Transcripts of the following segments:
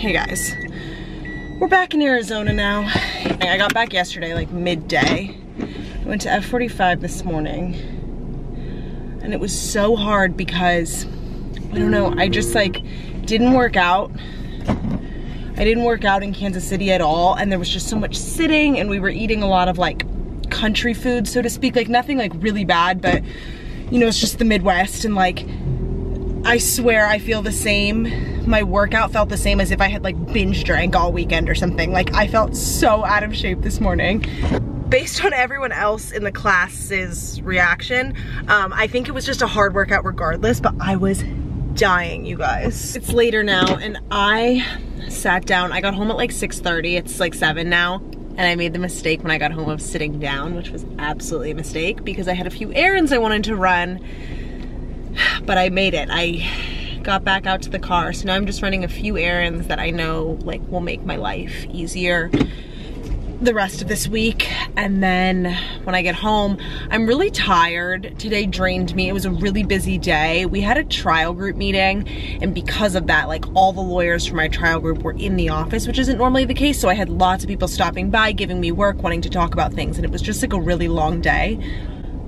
Hey guys, we're back in Arizona now. I got back yesterday, like midday. I went to F45 this morning, and it was so hard because, I don't know, I just like didn't work out. I didn't work out in Kansas City at all, and there was just so much sitting, and we were eating a lot of like country food, so to speak, like nothing like really bad, but you know, it's just the Midwest, and like, I swear I feel the same. My workout felt the same as if I had like binge drank all weekend or something. Like I felt so out of shape this morning. Based on everyone else in the class's reaction, I think it was just a hard workout regardless, but I was dying, you guys. It's later now and I sat down. I got home at like 6:30. It's like 7 now. And I made the mistake when I got home of sitting down, which was absolutely a mistake because I had a few errands I wanted to run, but I made it. I got back out to the car, so now I'm just running a few errands that I know like will make my life easier the rest of this week. And then when I get home, I'm really tired. Today drained me. It was a really busy day. We had a trial group meeting, and because of that, like all the lawyers from my trial group were in the office, which isn't normally the case, so I had lots of people stopping by, giving me work, wanting to talk about things, and it was just like a really long day.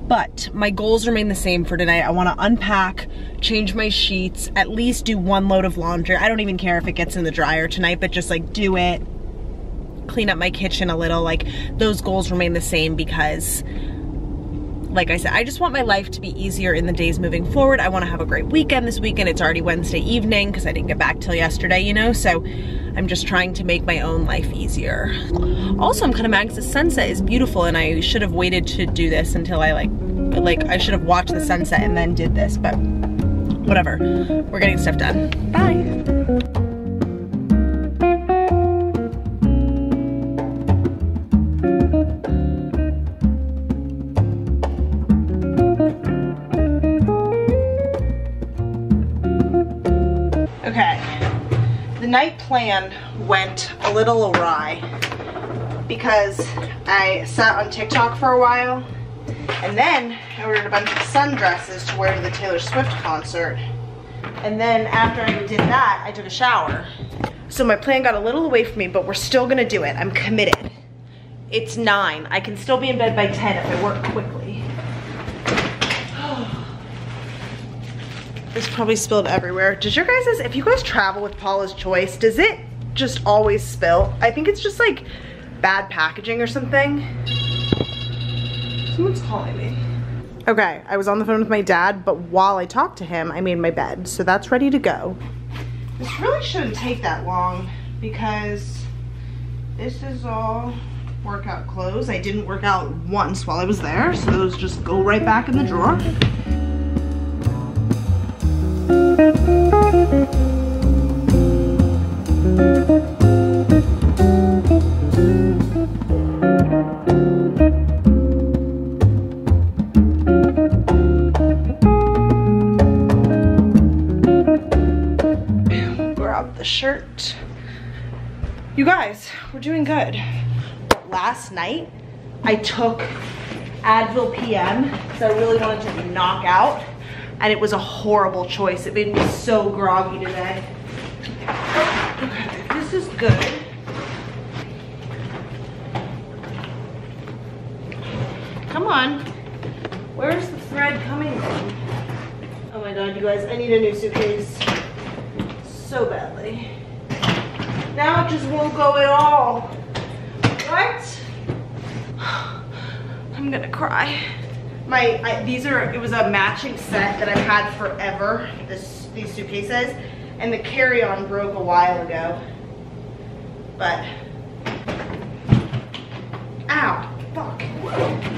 But my goals remain the same for tonight. I want to unpack, change my sheets, at least do 1 load of laundry. I don't even care if it gets in the dryer tonight, but just like do it, clean up my kitchen a little. Like those goals remain the same because, like I said, I just want my life to be easier in the days moving forward. I want to have a great weekend this weekend. It's already Wednesday evening because I didn't get back till yesterday, you know, so I'm just trying to make my own life easier. Also, I'm kind of mad because the sunset is beautiful and I should have waited to do this until I I should have watched the sunset and then did this, but whatever. We're getting stuff done. Bye. The night plan went a little awry because I sat on TikTok for a while and then I ordered a bunch of sundresses to wear to the Taylor Swift concert, and then after I did that I took a shower. So my plan got a little away from me, but we're still gonna do it. I'm committed. It's 9. I can still be in bed by 10 if I work quickly. It's probably spilled everywhere. Does your guys', if you guys travel with Paula's Choice, does it just always spill? I think it's just like bad packaging or something. Someone's calling me. Okay, I was on the phone with my dad, but while I talked to him, I made my bed, so that's ready to go. This really shouldn't take that long because this is all workout clothes. I didn't work out once while I was there, so those just go right back in the drawer. Grab the shirt. You guys, we're doing good. Last night, I took Advil PM because I really wanted to knock out, and it was a horrible choice. It made me so groggy today. Okay, this is good. Come on. Where's the thread coming from? Oh my god, you guys, I need a new suitcase so badly. Now it just won't go at all. What? I'm gonna cry. It was a matching set that I've had forever, these suitcases, and the carry-on broke a while ago. But, ow, fuck.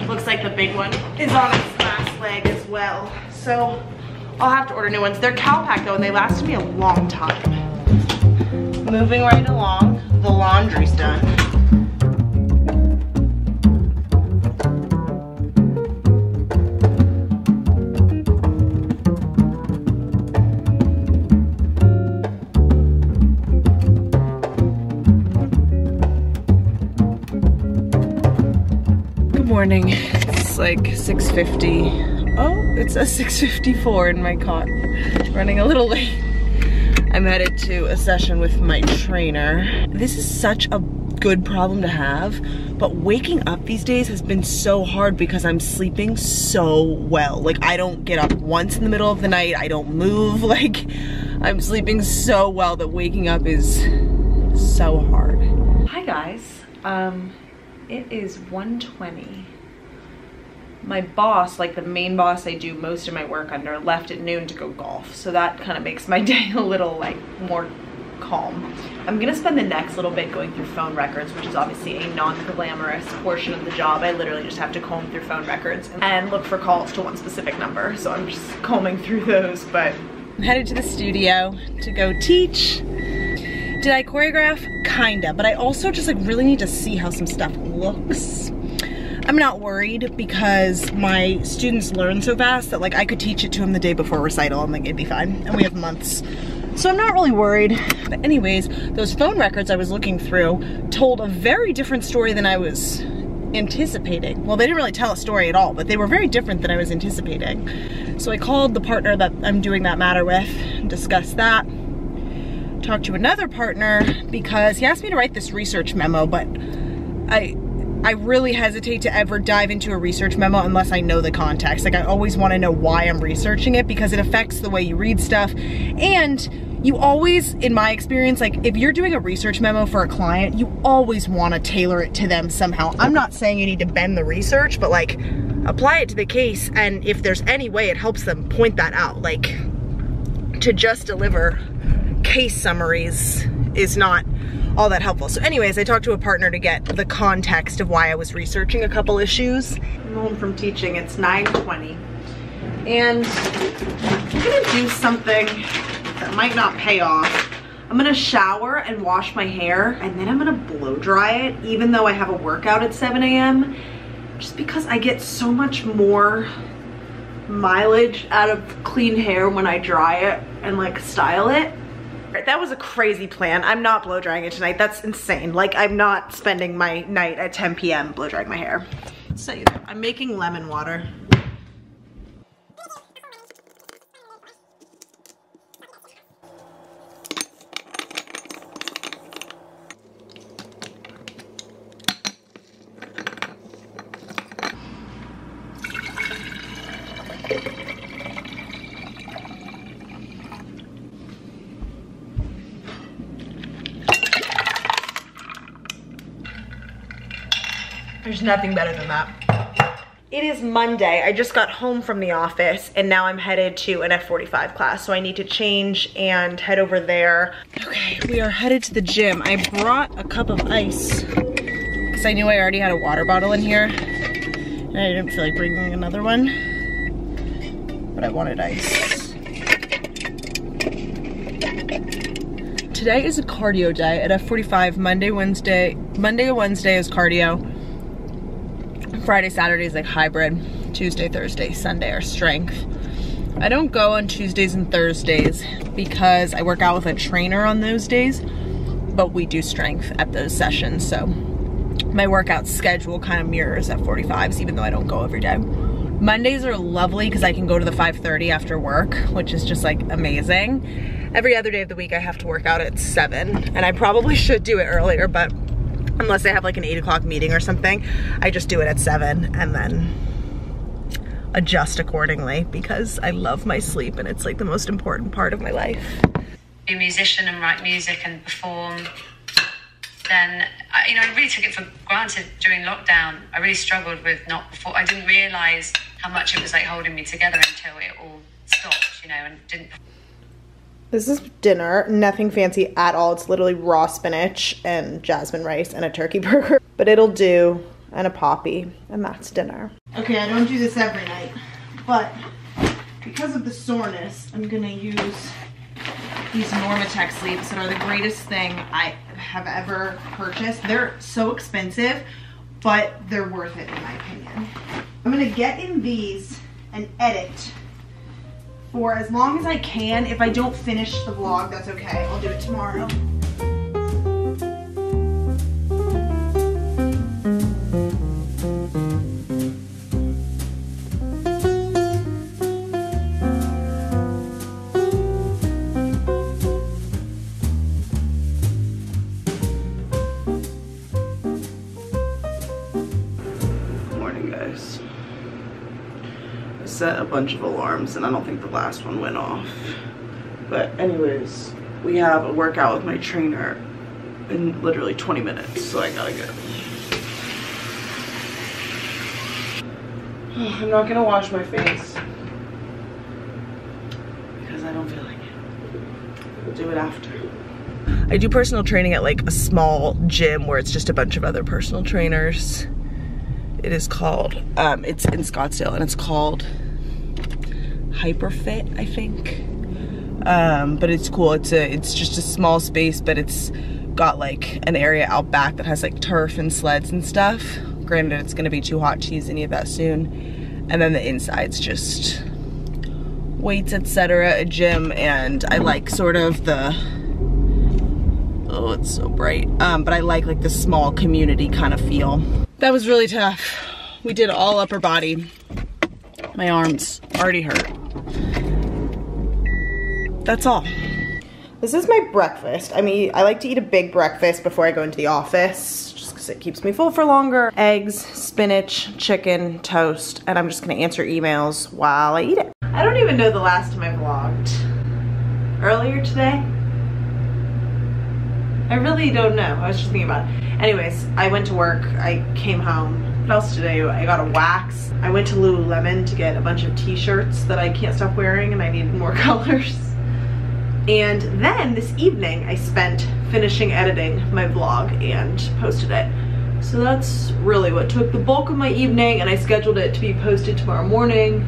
Looks like the big one is on its last leg as well. So, I'll have to order new ones. They're Calpac though, and they lasted me a long time. Moving right along, the laundry's done. Morning. It's like 6:50. Oh, it says 6:54 in my car. Running a little late. I'm headed to a session with my trainer. This is such a good problem to have, but waking up these days has been so hard because I'm sleeping so well. Like, I don't get up once in the middle of the night, I don't move, like, I'm sleeping so well that waking up is so hard. Hi guys, it is 1:20. My boss, like the main boss I do most of my work under, left at noon to go golf, so that kind of makes my day a little like more calm. I'm gonna spend the next little bit going through phone records, which is obviously a non-glamorous portion of the job. I literally just have to comb through phone records and look for calls to one specific number, so I'm just combing through those. But I'm headed to the studio to go teach. Did I choreograph? Kinda, but I also just like really need to see how some stuff looks. I'm not worried because my students learn so fast that like I could teach it to them the day before recital and like it'd be fine, and we have months. So I'm not really worried. But anyways, those phone records I was looking through told a very different story than I was anticipating. Well, they didn't really tell a story at all, but they were very different than I was anticipating. So I called the partner that I'm doing that matter with, discussed that. Talked to another partner because he asked me to write this research memo, but I really hesitate to ever dive into a research memo unless I know the context. Like, I always want to know why I'm researching it because it affects the way you read stuff. And you always, in my experience, like if you're doing a research memo for a client, you always want to tailor it to them somehow. I'm not saying you need to bend the research, but like apply it to the case, and if there's any way it helps them, point that out. Like, to just deliver case summaries is not all that helpful. So anyways, I talked to a partner to get the context of why I was researching a couple issues. I'm home from teaching, it's 9:20. And I'm gonna do something that might not pay off. I'm gonna shower and wash my hair, and then I'm gonna blow dry it, even though I have a workout at 7 a.m. just because I get so much more mileage out of clean hair when I dry it and like style it. That was a crazy plan. I'm not blow drying it tonight. That's insane. Like, I'm not spending my night at 10 p.m. blow drying my hair. So you know, I'm making lemon water. There's nothing better than that. It is Monday. I just got home from the office and now I'm headed to an F45 class. So I need to change and head over there. Okay, we are headed to the gym. I brought a cup of ice because I knew I already had a water bottle in here and I didn't feel like bringing another one, but I wanted ice. Today is a cardio day at F45. Monday and Wednesday is cardio. Friday, Saturday is like hybrid. Tuesday, Thursday, Sunday are strength. I don't go on Tuesdays and Thursdays because I work out with a trainer on those days, but we do strength at those sessions. So my workout schedule kind of mirrors F45s, even though I don't go every day. Mondays are lovely because I can go to the 5:30 after work, which is just like amazing. Every other day of the week I have to work out at 7, and I probably should do it earlier, but unless I have like an 8 o'clock meeting or something, I just do it at 7 and then adjust accordingly because I love my sleep and it's like the most important part of my life. Be a musician and write music and perform, then I really took it for granted during lockdown. I really struggled with I didn't realize how much it was like holding me together until it all stopped, and didn't. This is dinner, nothing fancy at all. It's literally raw spinach and jasmine rice and a turkey burger, but it'll do, and a poppy, and that's dinner. Okay, I don't do this every night, but because of the soreness, I'm gonna use these Normatec sleeves that are the greatest thing I have ever purchased. They're so expensive, but they're worth it in my opinion. I'm gonna get in these and edit for as long as I can. If I don't finish the vlog, that's okay. I'll do it tomorrow. set a bunch of alarms and I don't think the last one went off. But anyways, we have a workout with my trainer in literally 20 minutes, so I gotta go. I'm not gonna wash my face because I don't feel like it. We'll do it after. I do personal training at like a small gym where it's just a bunch of other personal trainers. It is called, it's in Scottsdale and it's called Hyperfit, I think. But it's cool. It's just a small space, but it's got like an area out back that has like turf and sleds and stuff. Granted, it's gonna be too hot to use any of that soon. And then the inside's just weights, etc., a gym, and I like sort of the, oh, it's so bright. But I like the small community kind of feel. That was really tough. We did all upper body. My arms already hurt. That's all. This is my breakfast. I mean, I like to eat a big breakfast before I go into the office, just because it keeps me full for longer. Eggs, spinach, chicken, toast, and I'm just gonna answer emails while I eat it. I don't even know the last time I vlogged. Earlier today? I really don't know. I was just thinking about it. Anyways, I went to work, I came home. What else did I do? I got a wax. I went to Lululemon to get a bunch of t-shirts that I can't stop wearing and I needed more colors. And then this evening I spent finishing editing my vlog and posted it. So that's really what took the bulk of my evening, and I scheduled it to be posted tomorrow morning.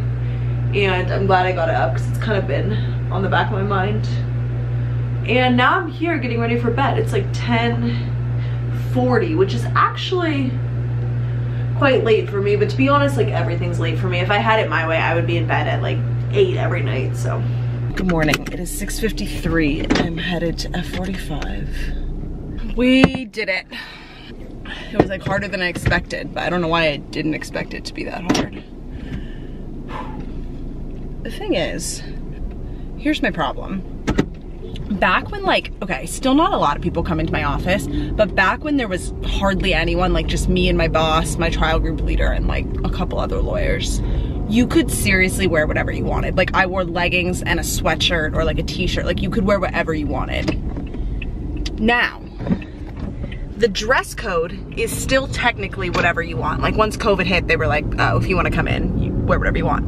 And I'm glad I got it up because it's kind of been on the back of my mind. And now I'm here getting ready for bed. It's like 10:40, which is actually quite late for me, but to be honest, like everything's late for me. If I had it my way, I would be in bed at like 8 every night, so. Good morning, it is 6:53 and I'm headed to F45. We did it. It was like harder than I expected, but I don't know why I didn't expect it to be that hard. The thing is, here's my problem. Back when like, okay, still not a lot of people come into my office, but back when there was hardly anyone, like just me and my boss, my trial group leader, and like a couple other lawyers, you could seriously wear whatever you wanted. Like I wore leggings and a sweatshirt or like a t-shirt. Like you could wear whatever you wanted. Now, the dress code is still technically whatever you want. Like once COVID hit, they were like, oh, if you want to come in, you wear whatever you want.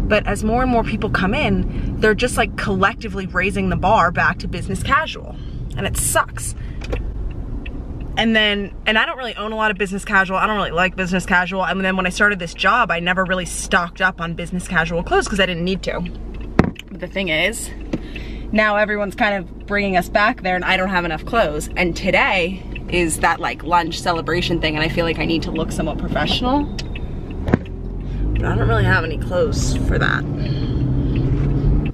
But as more and more people come in, they're just like collectively raising the bar back to business casual. And it sucks. And I don't really own a lot of business casual. I don't really like business casual. And then when I started this job, I never really stocked up on business casual clothes because I didn't need to. But the thing is, now everyone's kind of bringing us back there and I don't have enough clothes. And today is that like lunch celebration thing and I feel like I need to look somewhat professional. But I don't really have any clothes for that.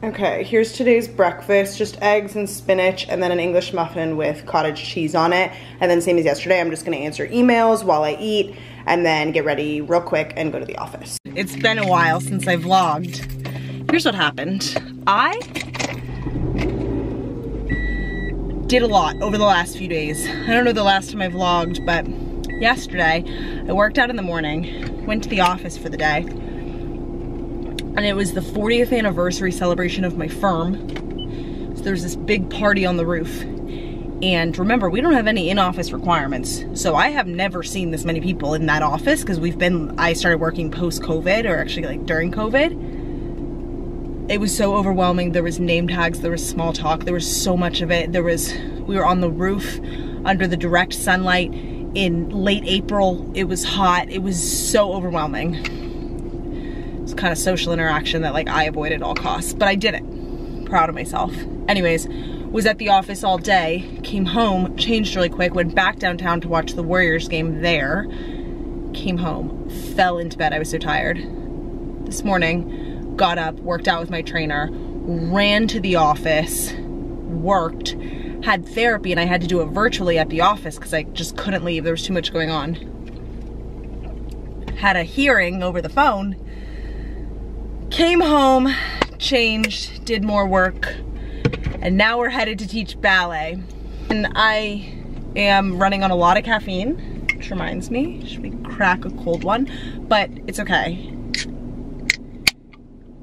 Okay, here's today's breakfast, just eggs and spinach and then an English muffin with cottage cheese on it. And then same as yesterday, I'm just gonna answer emails while I eat and then get ready real quick and go to the office. It's been a while since I vlogged. Here's what happened. I did a lot over the last few days. I don't know the last time I vlogged, but yesterday I worked out in the morning, went to the office for the day, and it was the 40th anniversary celebration of my firm. So there's this big party on the roof. And remember, we don't have any in-office requirements. So I have never seen this many people in that office because I started working post-COVID, or actually like during COVID. It was so overwhelming. There was name tags, there was small talk, there was so much of it. We were on the roof under the direct sunlight in late April. It was hot, it was so overwhelming. It's kind of social interaction that like I avoided at all costs, but I did it. Proud of myself. Anyways, was at the office all day, came home, changed really quick, went back downtown to watch the Warriors game there, came home, fell into bed. I was so tired. This morning, got up, worked out with my trainer, ran to the office, worked, had therapy, and I had to do it virtually at the office because I just couldn't leave. There was too much going on. Had a hearing over the phone, came home, changed, did more work, and now we're headed to teach ballet. And I am running on a lot of caffeine, which reminds me, should we crack a cold one? But it's okay.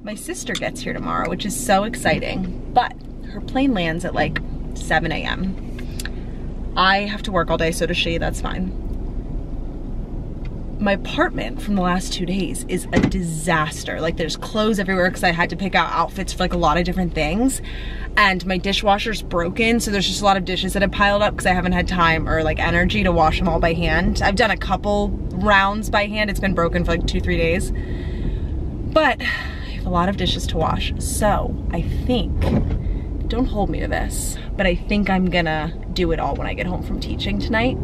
my sister gets here tomorrow, which is so exciting, but her plane lands at like 7 a.m. I have to work all day, so does she, that's fine. My apartment from the last 2 days is a disaster. Like there's clothes everywhere because I had to pick out outfits for like a lot of different things. And my dishwasher's broken, so there's just a lot of dishes that have piled up because I haven't had time or like energy to wash them all by hand. I've done a couple rounds by hand. It's been broken for like 2-3 days. But I have a lot of dishes to wash. So I think, don't hold me to this, but I think I'm gonna do it all when I get home from teaching tonight,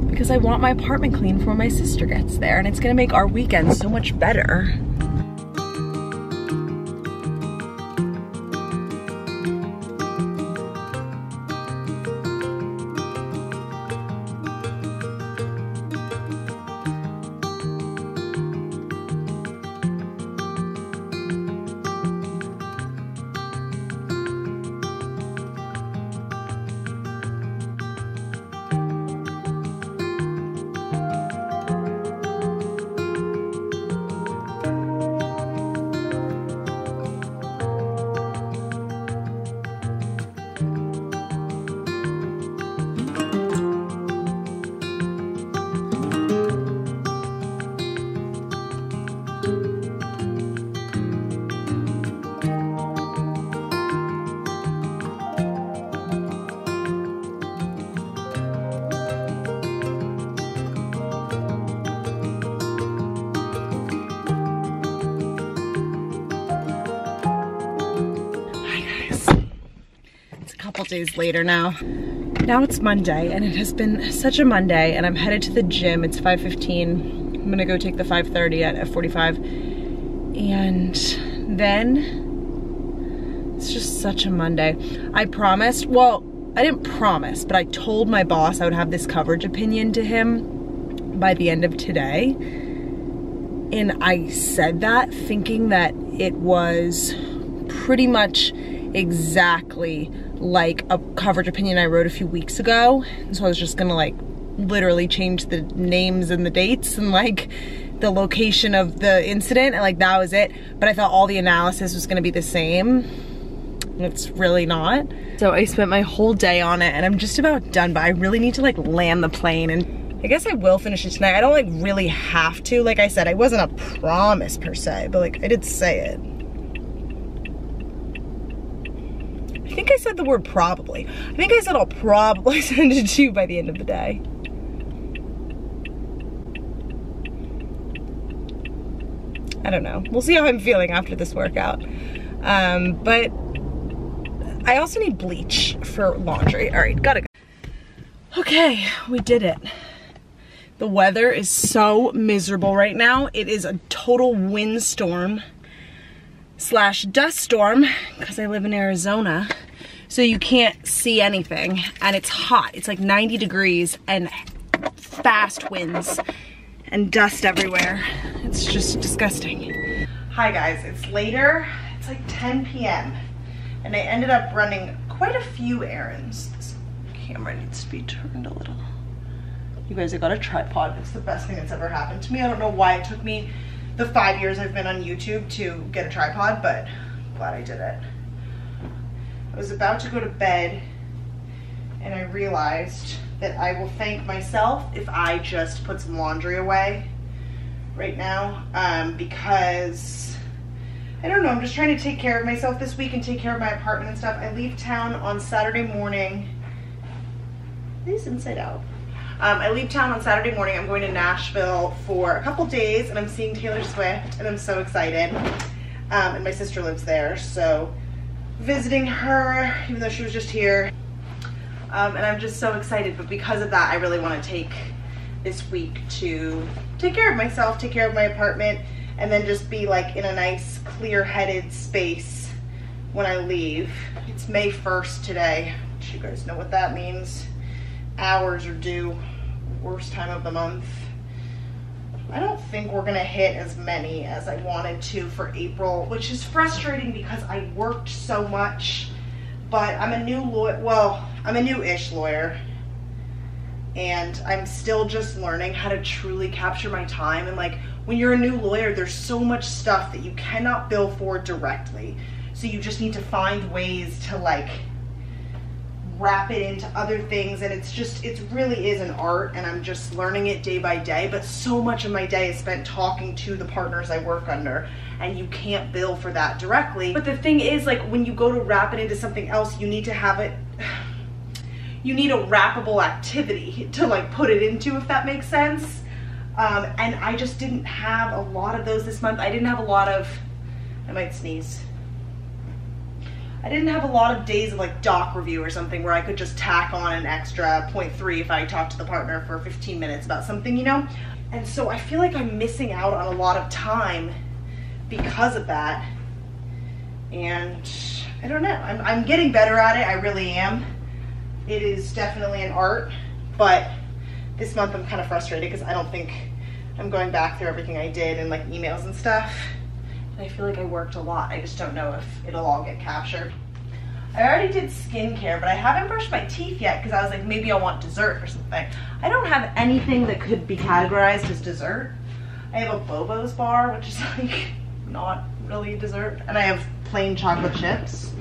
because I want my apartment clean for when my sister gets there, and it's gonna make our weekend so much better. Days later now. Now it's Monday, and it has been such a Monday, and I'm headed to the gym. It's 5:15. I'm gonna go take the 5:30 at F45, and then it's just such a Monday. I promised, well, I didn't promise, but I told my boss I would have this coverage opinion to him by the end of today, and I said that thinking that it was pretty much exactly like a coverage opinion I wrote a few weeks ago. So I was just gonna like literally change the names and the dates and like the location of the incident, and like that was it. But I thought all the analysis was gonna be the same. It's really not. So I spent my whole day on it, and I'm just about done, but I really need to like land the plane, and I guess I will finish it tonight. I don't like really have to. Like I said, I wasn't a promise per se, but like I did say it. I think I said the word probably. I think I said I'll probably send it to you by the end of the day. I don't know. We'll see how I'm feeling after this workout. But I also need bleach for laundry. All right, gotta go. Okay, we did it. The weather is so miserable right now. It is a total windstorm / dust storm because I live in Arizona, so you can't see anything, and it's hot. It's like 90 degrees and fast winds and dust everywhere. It's just disgusting. Hi guys, it's later. It's like 10 p.m. and I ended up running quite a few errands. This camera needs to be turned a little. You guys, I got a tripod. It's the best thing that's ever happened to me. I don't know why it took me the 5 years I've been on YouTube to get a tripod, but I'm glad I did it. I was about to go to bed, and I realized that I will thank myself if I just put some laundry away right now, because I don't know, I'm just trying to take care of myself this week and take care of my apartment and stuff. I leave town on Saturday morning. These inside out. I leave town on Saturday morning. I'm going to Nashville for a couple days, and I'm seeing Taylor Swift, and I'm so excited. And my sister lives there, so visiting her, even though she was just here. And I'm just so excited, but because of that, I really want to take this week to take care of myself, take care of my apartment, and then just be like in a nice, clear-headed space when I leave. It's May 1st today. You guys know what that means. Hours are due. Worst time of the month. I don't think we're gonna hit as many as I wanted to for April, which is frustrating because I worked so much, but I'm a new lawyer. Well, I'm a new-ish lawyer, and I'm still just learning how to truly capture my time. And like, when you're a new lawyer, there's so much stuff that you cannot bill for directly. So you just need to find ways to like wrap it into other things, and it really is an art, and I'm just learning it day by day. But so much of my day is spent talking to the partners I work under, and you can't bill for that directly. But the thing is, like, when you go to wrap it into something else, you need to have it, you need a wrappable activity to like put it into, if that makes sense. And I just didn't have a lot of those this month. I didn't have a lot of, I might sneeze. I didn't have a lot of days of like doc review or something where I could just tack on an extra 0.3 if I talked to the partner for 15 minutes about something, you know? And so I feel like I'm missing out on a lot of time because of that. And I don't know, I'm getting better at it, I really am. It is definitely an art, but this month I'm kind of frustrated because I don't think I'm going back through everything I did and like emails and stuff. I feel like I worked a lot. I just don't know if it'll all get captured. I already did skincare, but I haven't brushed my teeth yet because I was like, maybe I'll want dessert or something. I don't have anything that could be categorized as dessert. I have a Bobo's bar, which is like not really a dessert. And I have plain chocolate chips.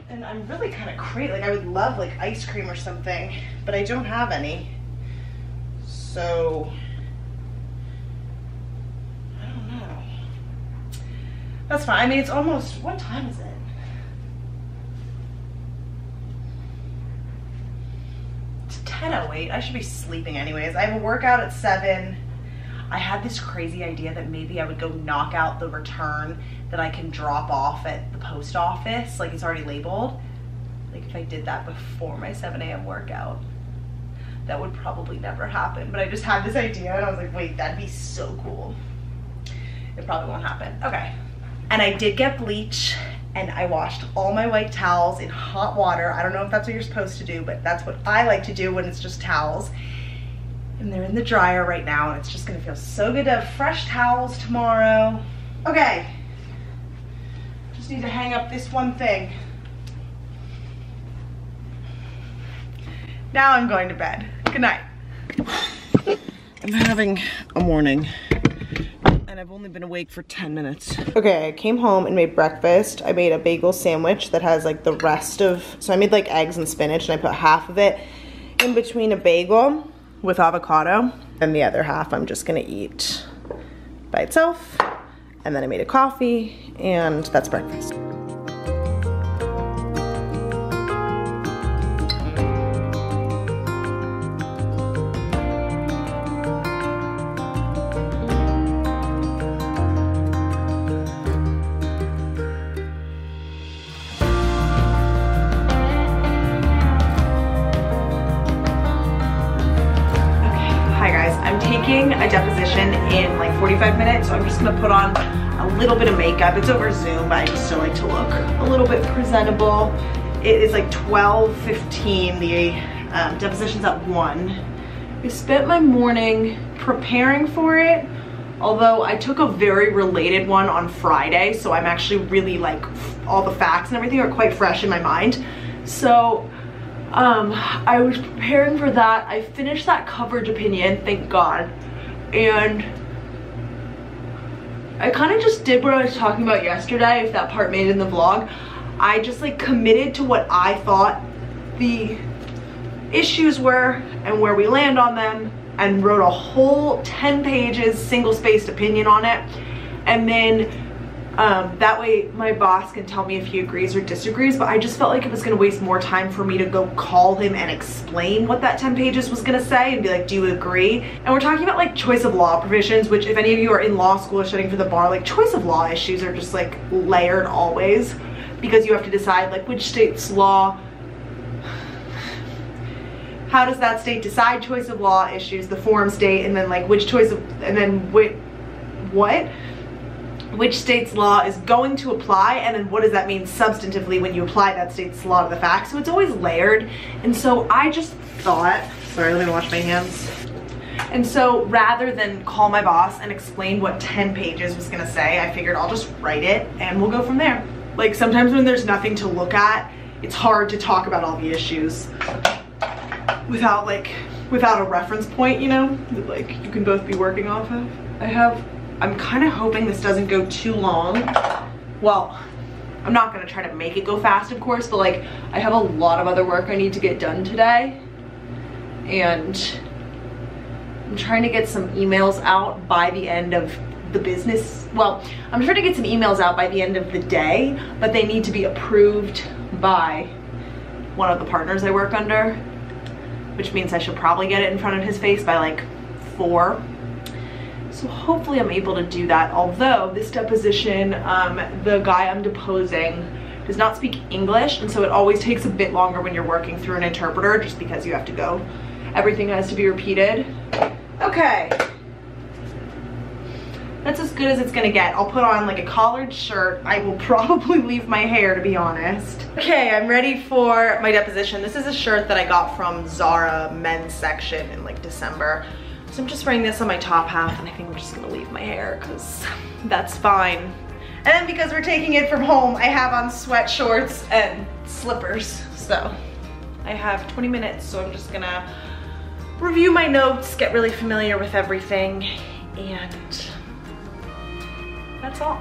And I'm really kind of crazy. Like, I would love like ice cream or something, but I don't have any. So that's fine. I mean, it's almost, what time is it? It's 10:08. I should be sleeping anyways. I have a workout at 7. I had this crazy idea that maybe I would go knock out the return that I can drop off at the post office. Like, it's already labeled. Like, if I did that before my 7 a.m. workout, that would probably never happen. But I just had this idea and I was like, wait, that'd be so cool. It probably won't happen. Okay. And I did get bleach, and I washed all my white towels in hot water. I don't know if that's what you're supposed to do, but that's what I like to do when it's just towels. And they're in the dryer right now, and it's just gonna feel so good to have fresh towels tomorrow. Okay, just need to hang up this one thing. Now I'm going to bed. Good night. I'm having a morning, and I've only been awake for 10 minutes. Okay, I came home and made breakfast. I made a bagel sandwich that has like the rest of, so I made like eggs and spinach, and I put half of it in between a bagel with avocado, and the other half I'm just gonna eat by itself. And then I made a coffee, and that's breakfast. A deposition in like 45 minutes, so I'm just gonna put on a little bit of makeup. It's over Zoom, but I just still like to look a little bit presentable. It is like 12:15. The deposition's at 1. I spent my morning preparing for it, although I took a very related one on Friday, so I'm actually really like, all the facts and everything are quite fresh in my mind. So I was preparing for that. I finished that coverage opinion, thank God. And I kind of just did what I was talking about yesterday, if that part made it in the vlog. I just like committed to what I thought the issues were and where we land on them, and wrote a whole 10 pages single-spaced opinion on it. And then that way my boss can tell me if he agrees or disagrees, but I just felt like it was gonna waste more time for me to go call him and explain what that 10 pages was gonna say and be like, do you agree? And we're talking about like choice of law provisions, which if any of you are in law school or studying for the bar, like choice of law issues are just like layered always, because you have to decide like which state's law, how does that state decide choice of law issues, the forum state, and then like which choice of, and then which state's law is going to apply, and then what does that mean substantively when you apply that state's law to the facts. So it's always layered. And so I just thought, sorry, let me wash my hands. And so rather than call my boss and explain what 10 pages was gonna say, I figured I'll just write it and we'll go from there. Like sometimes when there's nothing to look at, it's hard to talk about all the issues without like without a reference point, you know, that like you can both be working off of. I'm kind of hoping this doesn't go too long. Well, I'm not gonna try to make it go fast, of course, but like I have a lot of other work I need to get done today, and I'm trying to get some emails out by the end of the business. Well, I'm trying to get some emails out by the end of the day, but they need to be approved by one of the partners I work under, which means I should probably get it in front of his face by like 4. So hopefully I'm able to do that. Although this deposition, the guy I'm deposing does not speak English, and so it always takes a bit longer when you're working through an interpreter, just because you have to go, everything has to be repeated. Okay. That's as good as it's gonna get. I'll put on like a collared shirt. I will probably leave my hair, to be honest. Okay, I'm ready for my deposition. This is a shirt that I got from Zara men's section in like December. So I'm just wearing this on my top half, and I think I'm just gonna leave my hair because that's fine. And then because we're taking it from home, I have on sweat shorts and slippers. So I have 20 minutes, so I'm just gonna review my notes, get really familiar with everything, and that's all.